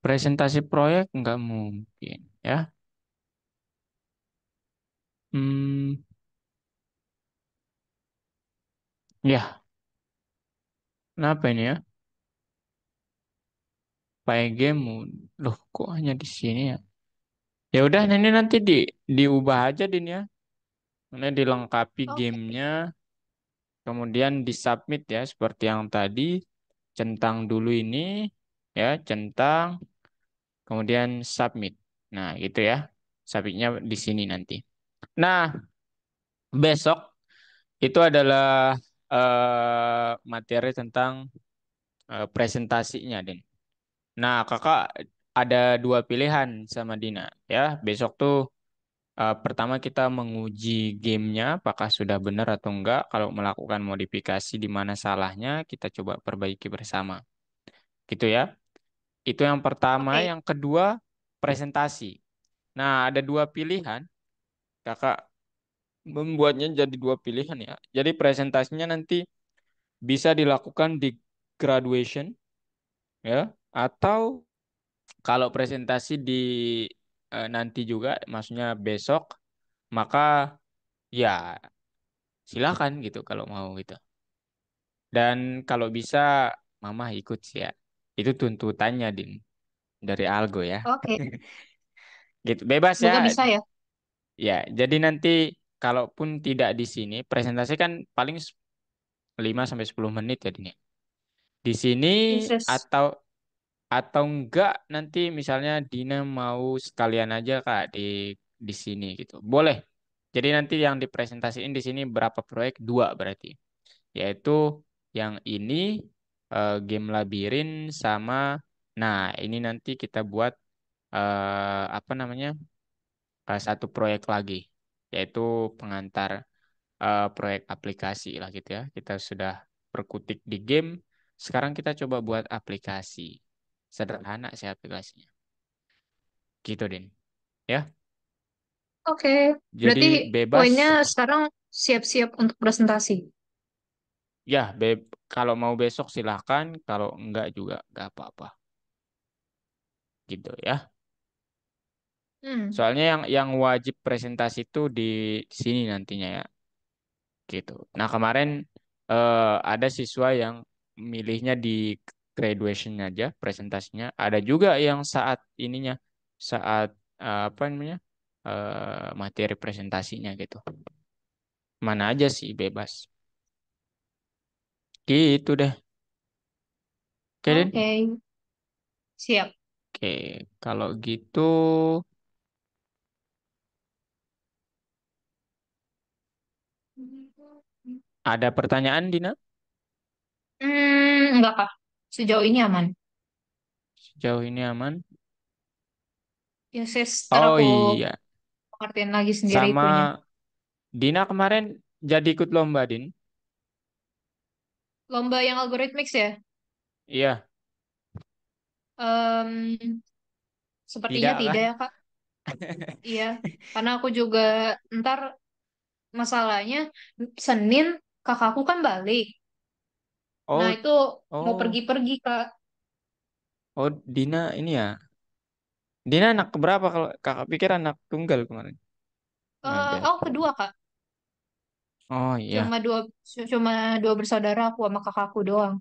Presentasi proyek nggak mungkin ya. Hmm, ya, kenapa ini ya? Game, loh kok hanya di sini ya? Ya udah, ini nanti diubah aja Din ya. Ini dilengkapi oke. gamenya, kemudian disubmit ya seperti yang tadi. Centang dulu ini ya, centang, kemudian submit. Nah, gitu ya. Submitnya di sini nanti. Nah, besok itu adalah materi tentang presentasinya, Din. Nah, kakak ada dua pilihan sama Dina ya. Besok tuh pertama kita menguji gamenya apakah sudah benar atau enggak. Kalau melakukan modifikasi di mana salahnya, kita coba perbaiki bersama. Gitu ya. Itu yang pertama. Oke. Yang kedua, presentasi. Nah, ada dua pilihan. Kakak membuatnya jadi dua pilihan ya. Jadi presentasinya nanti bisa dilakukan di graduation ya, atau kalau presentasi di nanti juga, maksudnya besok, maka ya silakan gitu kalau mau gitu. Dan kalau bisa mama ikut sih ya. Itu tuntutannya Din dari Algo ya. Oke. Gitu bebas ya. Semoga bisa ya. Ya, jadi nanti kalaupun tidak di sini presentasi kan paling 5 sampai 10 menit ya Din ya. Di sini Yes, yes. atau enggak nanti misalnya Dina mau sekalian aja Kak di sini gitu. Boleh. Jadi nanti yang dipresentasiin di sini berapa proyek? Dua berarti. Yaitu yang ini game labirin sama, nah ini nanti kita buat apa namanya, satu proyek lagi, yaitu pengantar proyek aplikasi lah gitu ya. Kita sudah berkutik di game, sekarang kita coba buat aplikasi. Sederhana sih aplikasinya. Gitu Din. Ya, Oke. jadi Berarti poinnya bebas. sekarang siap-siap untuk presentasi. Ya, kalau mau besok silahkan, kalau enggak juga enggak apa-apa. Gitu ya. Hmm. Soalnya yang wajib presentasi itu di sini nantinya ya, gitu. Nah, kemarin ada siswa yang milihnya di graduation aja presentasinya. Ada juga yang saat ininya, saat apa namanya, materi presentasinya gitu. Mana aja sih bebas. Gitu deh. Oke, Oke. Den? Siap. Oke, kalau gitu ada pertanyaan Dina? Enggak, Kak. Sejauh ini aman. Sejauh ini aman? Ya, sis, ntar Oh aku iya, pengertiin lagi sendiri sama punya. Dina kemarin jadi ikut lomba, Din? Lomba yang algoritmix ya? Iya, Em, Sepertinya tidak tidak kan? ya, Kak. Iya, karena aku juga ntar masalahnya Senin kakakku kan balik. Nah, Oh, itu mau oh, pergi-pergi, Kak. oh, Dina ini ya. Dina anak keberapa kalau kakak pikir anak tunggal kemarin? Nah, Oh, biar. kedua, Kak. Oh Cuma iya. cuma dua bersaudara aku sama kakakku doang.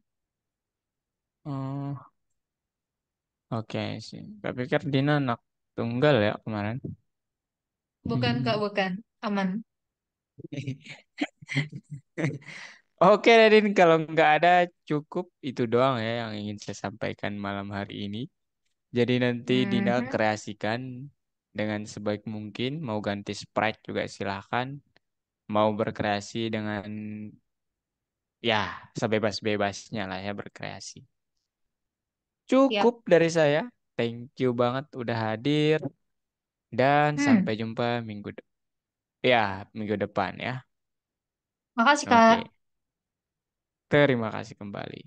Oh, oke sih. Gak pikir Dina anak tunggal ya kemarin. Bukan Kak, bukan. Aman. Oke, Radin, kalau nggak ada cukup itu doang ya yang ingin saya sampaikan malam hari ini. Jadi nanti Dina Mhm. kreasikan dengan sebaik mungkin. Mau ganti sprite juga silahkan. Mau berkreasi dengan ya sebebas-bebasnya lah ya berkreasi. Siap. Cukup dari saya. Thank you banget udah hadir dan Hmm. sampai jumpa ya minggu depan ya. Makasih Kak. Oke, terima kasih kembali.